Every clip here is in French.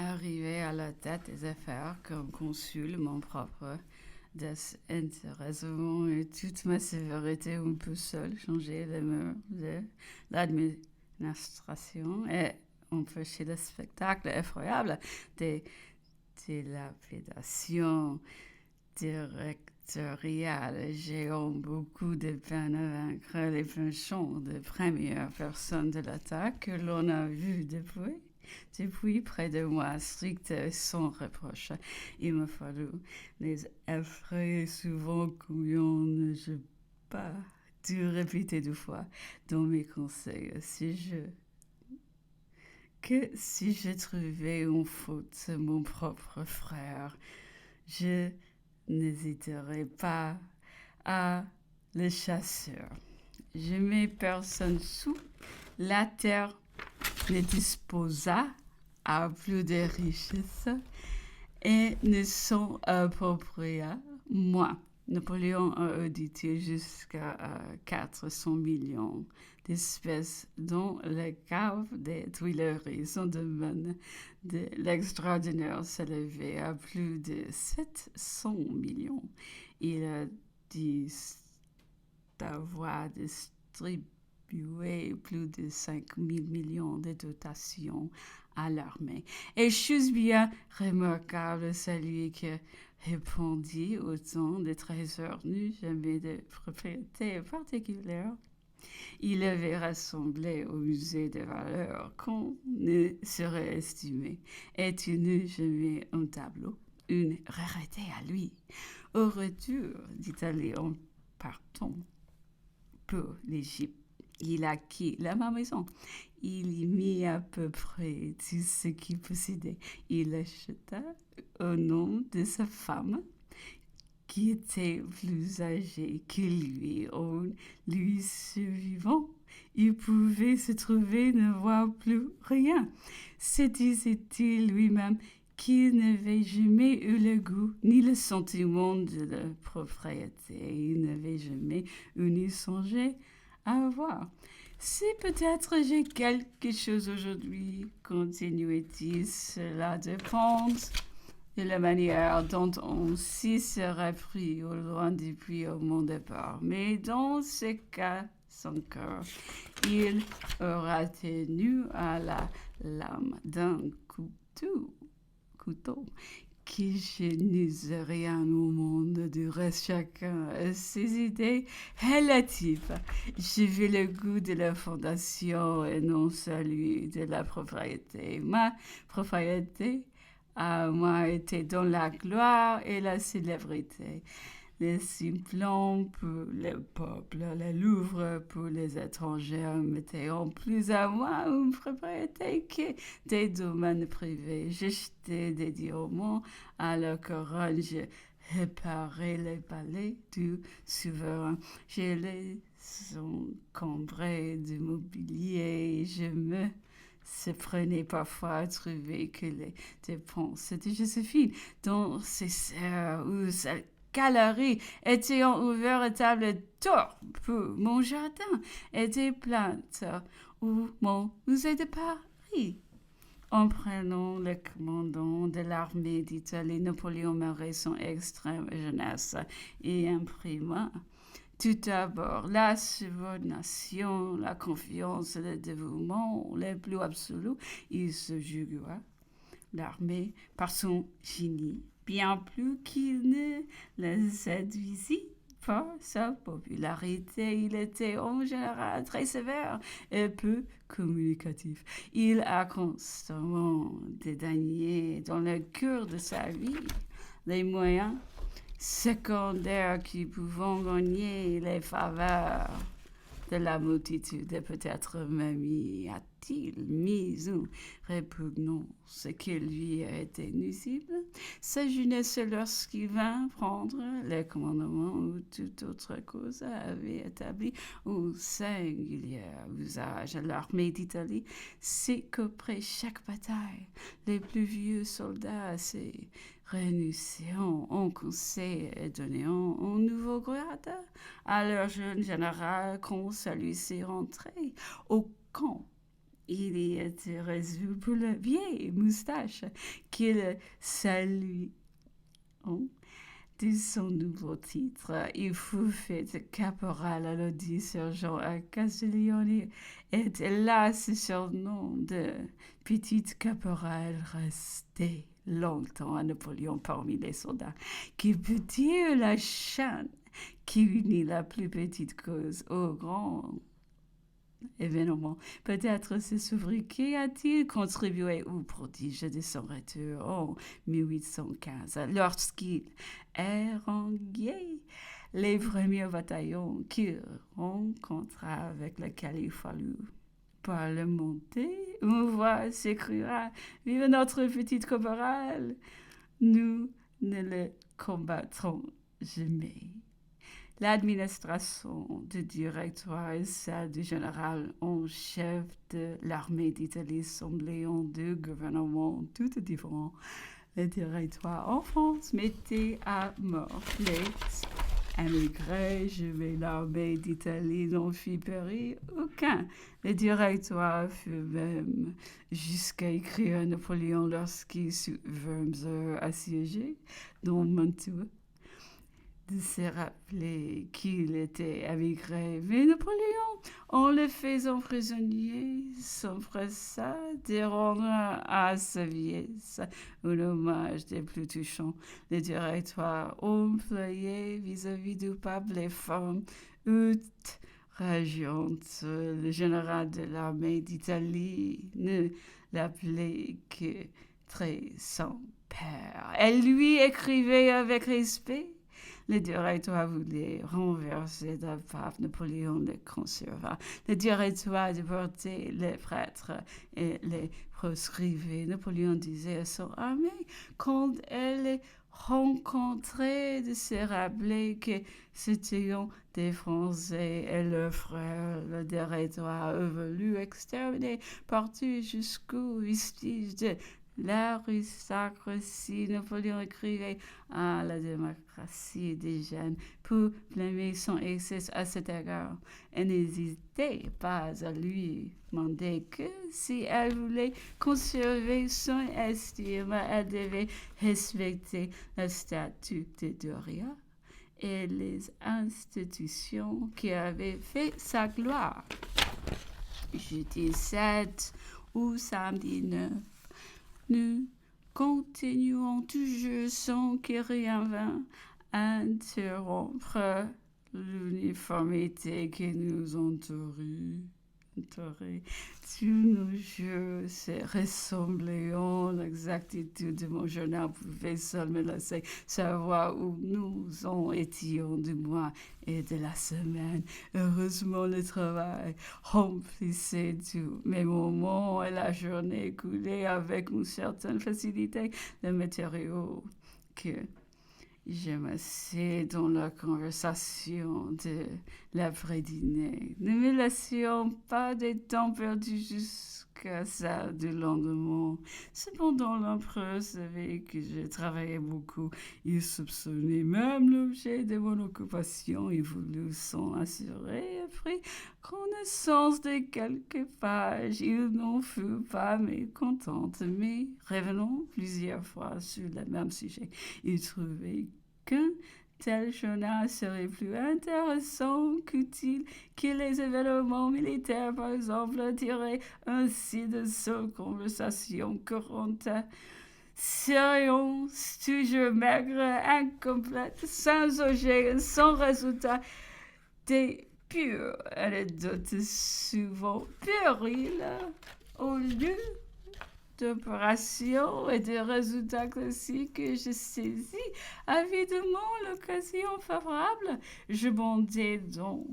arrivé à la tête des affaires comme consul, mon propre désintéressement et toute ma sévérité un peu seule, changer les mœurs de l'administration et empêcher le spectacle effroyable des dilapidations directoriales. J'ai eu beaucoup de peine à vaincre les penchants de première personne de l'attaque que l'on a vu depuis près de moi, strict et sans reproche. Il m'a fallu les effrayer souvent combien ne je pas dû répéter 2 fois dans mes conseils. Si je trouvais une faute mon propre frère, je n'hésiterais pas à le chasser. Je mets personne sous la terre ne disposa à plus de richesses et ne s'en appropria moins. Napoléon a audité jusqu'à 400 millions d'espèces dans les caves des Tuileries. Son domaine de l'extraordinaire s'élevait à plus de 700 millions. Il a dit d'avoir distribué plus de 5 000 millions de dotations à l'armée. Et chose bien remarquable, celui qui répondit autant de trésors n'eut jamais de propriété particulière. Il avait rassemblé au musée des valeurs qu'on ne saurait estimer, et tu n'eus jamais un tableau, une rareté à lui. Au retour d'Italie, en partant pour l'Égypte, il acquit la maison. Il y mit à peu près tout ce qu'il possédait. Il acheta au nom de sa femme, qui était plus âgée que lui. En lui survivant, il pouvait se trouver ne voir plus rien. Se disait-il lui-même qu'il n'avait jamais eu le goût ni le sentiment de la propriété. Il n'avait jamais eu ni songé à avoir. Si peut-être j'ai quelque chose aujourd'hui, continuait-il, cela dépend de la manière dont on s'y serait pris au loin depuis mon départ. Mais dans ce cas, son cœur, il aura tenu à la lame d'un couteau que je n'use rien au monde. Du reste, chacun a ses idées relatives. J'ai vu le goût de la fondation et non celui de la propriété. Ma propriété à moi était dans la gloire et la célébrité. Les Simplons pour le peuple, le Louvre pour les étrangers mettaient en plus à moi une propriété que des domaines privés. J'achetais des diamants à la couronne, je réparais les palais du souverain. Je les encombrais de mobilier et je me surprenais parfois à trouver que les dépenses de Joséphine dans ses serres ou sa galerie étaient en véritable tour pour mon jardin et des plantes ou mon musée de Paris. En prenant le commandant de l'armée d'Italie, Napoléon marquait son extrême jeunesse et imprima tout d'abord la subordination, la confiance, le dévouement les plus absolus. Il se jugua l'armée par son génie, bien plus qu'il ne la séduisit par sa popularité. Il était en général très sévère et peu communicatif. Il a constamment dédaigné dans le cœur de sa vie les moyens secondaires qui pouvaient gagner les faveurs de la multitude. Et peut-être même y a-t-il mis une répugnance qui lui a été nuisible. Sa jeunesse, lorsqu'il vint prendre le commandement ou toute autre cause, avait établi un singulier usage à l'armée d'Italie. C'est qu'après chaque bataille, les plus vieux soldats se réunissant en conseil et donnant un nouveau grade à leur jeune général quand celui-ci rentrait au camp. Il y était résolu pour la vieille moustache qu'il salue. Oh. De son nouveau titre, il fut fait caporal à l'audit sergent à Castiglione et là ce surnom de petite caporal restait longtemps à Napoléon parmi les soldats, qui peut dire la chaîne qui unit la plus petite cause au grand événement. Peut-être ce sobriquet a-t-il contribué au prodige de son retour en 1815, lorsqu'il haranguait les premiers bataillons qu'il rencontra avec lesquels il fallut parlementer. Une voix s'écria: Vive notre petite caporal! Nous ne le combattrons jamais. L'administration du directoire et celle du général en chef de l'armée d'Italie semblaient en deux gouvernements tout différents. Le directoire en France mettait à mort les émigrés, mais l'armée d'Italie n'en fit périr aucun. Le directoire fut même jusqu'à écrire à Napoléon lorsqu'il sut Wormser assiégé, dont Mantua, de se rappeler qu'il était émigré. Mais Napoléon, en le faisant prisonnier, s'empressa de rendre à sa vieillesse un hommage des plus touchants. Le directoire employé vis-à-vis du pape les femmes outrageantes. Le général de l'armée d'Italie ne l'appelait que très son père. Elle lui écrivait avec respect. Le directoire voulait renverser le pape. Napoléon le conserva. Le directoire déportait les prêtres et les proscrivait. Napoléon disait à son armée, quand elle les rencontrait, de se rappeler que c'était des Français et leurs frères. Le directoire a voulu exterminer partout jusqu'aux vestiges de l'aristocratie. Napoléon écrivait à la démocratie des jeunes pour blâmer son excès à cet égard et n'hésitait pas à lui demander que si elle voulait conserver son estime, elle devait respecter le statut de Doria et les institutions qui avaient fait sa gloire. Jeudi 7 ou samedi 9, nous continuons toujours sans que rien vint interrompre l'uniformité qui nous entourait. Tous nos jours se ressemblaient en l'exactitude de mon journal pouvait seul me laisser savoir où nous en étions du mois et de la semaine. Heureusement, le travail remplissait tous mes moments et la journée coulait avec une certaine facilité. Le matériau que j'amassais dans la conversation de l'après-dîner. Ne me laissions pas de temps perdu jusqu'à celle du lendemain. Cependant, l'empereur savait que je travaillais beaucoup. Il soupçonnait même l'objet de mon occupation. Il voulut s'en assurer et prit connaissance de quelques pages. Il n'en fut pas mécontente, mais revenons plusieurs fois sur le même sujet. Il trouvait qu'un tel journal serait plus intéressant qu'utile que les événements militaires, par exemple, tirés ainsi de seules conversations courantes. Séance toujours maigre, incomplète, sans objet, sans résultat, des pures anecdotes souvent périles au lieu d'opérations et de résultats classiques que je saisis avidement l'occasion favorable. Je bondais dans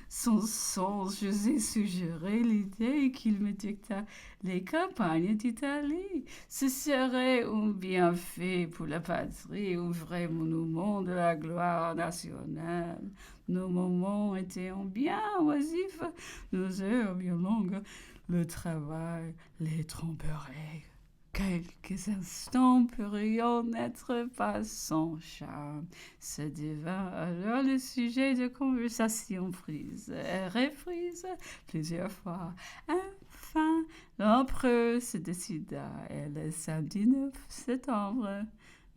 son sens, j'osais suggérer l'idée qu'il me dicta les campagnes d'Italie. Ce serait un bienfait pour la patrie, un vrai monument de la gloire nationale. Nos moments étaient bien oisifs, nos heures bien longues. Le travail les tromperait. Quelques instants pourrions n'être pas sans charme. Ce devint alors le sujet de conversation prise et reprise plusieurs fois. Enfin, Enfin, l'empereur se décida et le samedi 9 septembre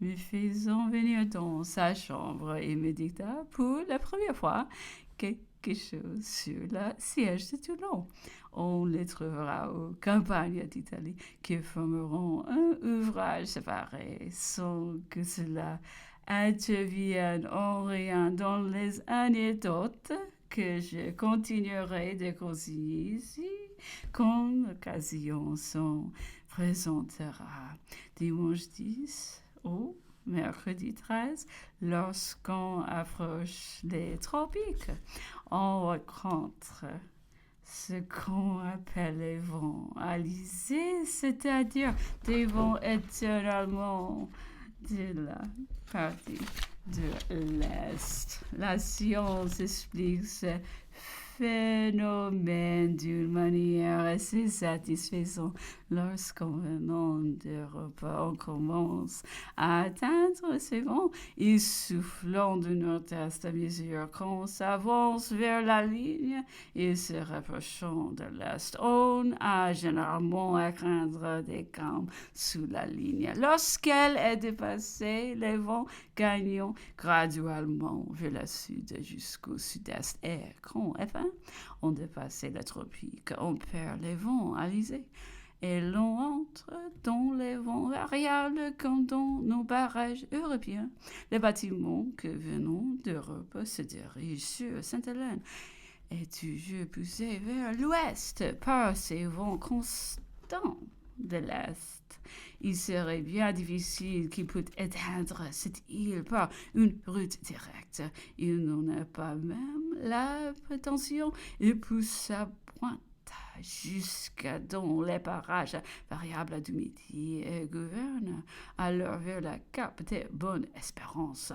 me faisant venir dans sa chambre et me dicta pour la première fois quelque chose sur le siège de Toulon. On les trouvera aux campagnes d'Italie qui formeront un ouvrage séparé sans que cela intervienne en rien dans les anecdotes que je continuerai de consigner ici quand l'occasion s'en présentera. Dimanche 10 ou mercredi 13, lorsqu'on approche les tropiques, on rencontre ce qu'on appelle les vents alizés, c'est-à-dire des vents éternellement de la partie de l'Est. La science explique ce phénomène d'une manière assez satisfaisante lorsqu'en venant d'Europe, on commence à atteindre ces vents et soufflant de nord-est à mesure qu'on s'avance vers la ligne et se rapprochant de l'est. On a généralement à craindre des calmes sous la ligne. Lorsqu'elle est dépassée, les vents gagnent graduellement vers le sud jusqu'au sud-est et quand enfin on dépasse les tropiques, on perd les vents alizés et l'on entre dans les vents variables comme dans nos barrages européens. Les bâtiments que venons d'Europe se dirigent sur Sainte-Hélène et toujours poussés vers l'ouest par ces vents constants de l'Est. Il serait bien difficile qu'il puisse atteindre cette île par une route directe. Il n'en a pas même la prétention et pousse sa pointe jusqu'à dans les parages variables du Midi et gouverne alors vers la cape de Bonne-Espérance,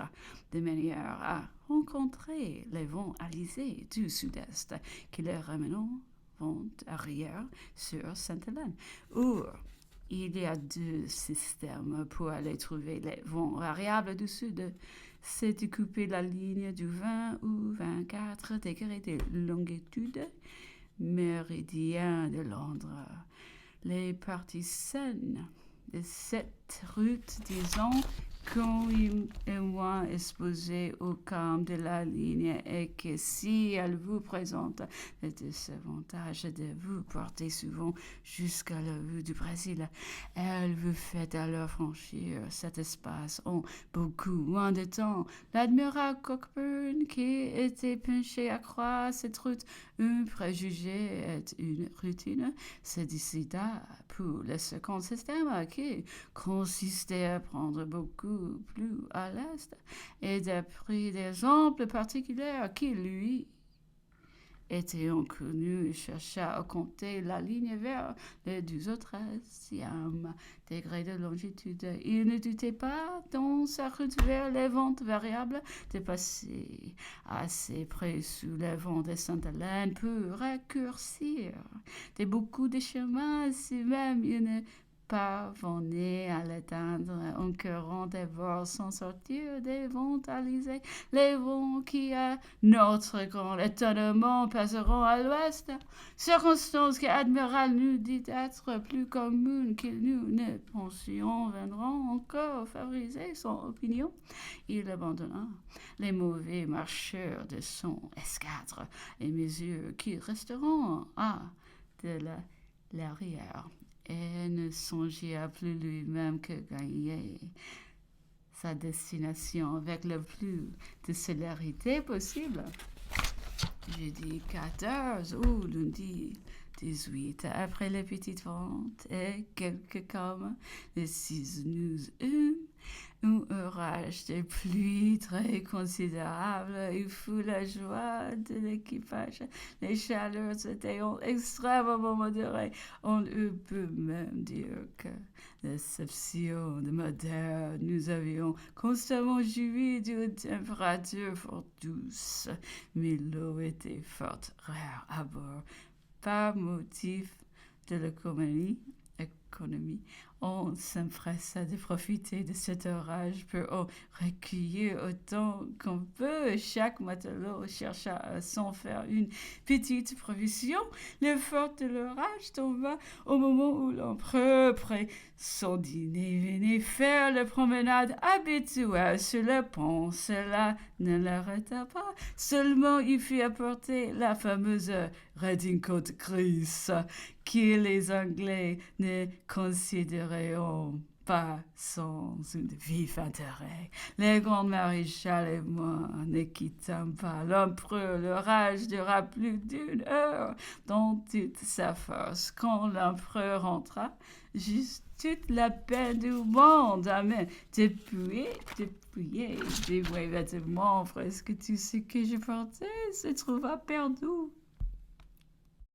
de manière à rencontrer les vents alizés du sud-est qui les ramènent vent arrière sur Sainte-Hélène. Or, il y a deux systèmes pour aller trouver les vents variables du sud. C'est de couper la ligne du 20 ou 24 degrés de longitude méridien de Londres. Les parties saines de cette route, disons, quand il est moins exposé au calme de la ligne et que si elle vous présente le désavantage de vous porter souvent jusqu'à la vue du Brésil, elle vous fait alors franchir cet espace en beaucoup moins de temps. L'admiral Cockburn, qui était penché à croire cette route un préjugé et une routine, se décida pour le second système qui consistait à prendre beaucoup plus à l'est et d'après des exemples particuliers qui lui étaient inconnus, chercha à compter la ligne vers le 12 au 13e degré de longitude. Il ne doutait pas, dans sa route vers les vents variables, de passer assez près sous les vents de Sainte-Hélène pour raccourcir de beaucoup de chemins, si même il ne parvenait à l'atteindre en courant des bords sans sortir des vents alizés, les vents qui, à notre grand étonnement, passeront à l'ouest, circonstance que l'admiral nous dit être plus commune que nous ne pensions viendront encore favoriser son opinion. Il abandonna les mauvais marcheurs de son escadre et mesures qui resteront à de l'arrière et ne songeait plus lui-même que gagner sa destination avec le plus de célérité possible. Jeudi 14 ou lundi 18, après les petites ventes et quelques calmes, le 6 nous un orage de pluie très considérable. Il fut la joie de l'équipage. Les chaleurs étaient extrêmement modérées. On peut même dire que, l'exception de moderne, nous avions constamment joui d'une température fort douce, mais l'eau était fort rare à bord, par motif de l'économie économie. On s'empressa de profiter de cet orage pour en recueillir autant qu'on peut. Chaque matelot chercha à s'en faire une petite provision. Le fort de l'orage tomba au moment où l'empereur, après son dîner, venait faire la promenade habituelle sur le pont. Cela ne l'arrêta pas. Seulement, il fit apporter la fameuse redingote grise que les Anglais ne considéreront pas sans un vif intérêt. Le grand maréchal et moi ne quittâmes pas l'empereur. Le rage dura plus d'1 heure dans toute sa force. Quand l'empereur entra, juste toute la peine du monde à me dépouiller de mes vêtements, presque tout ce que je portais se trouva perdu.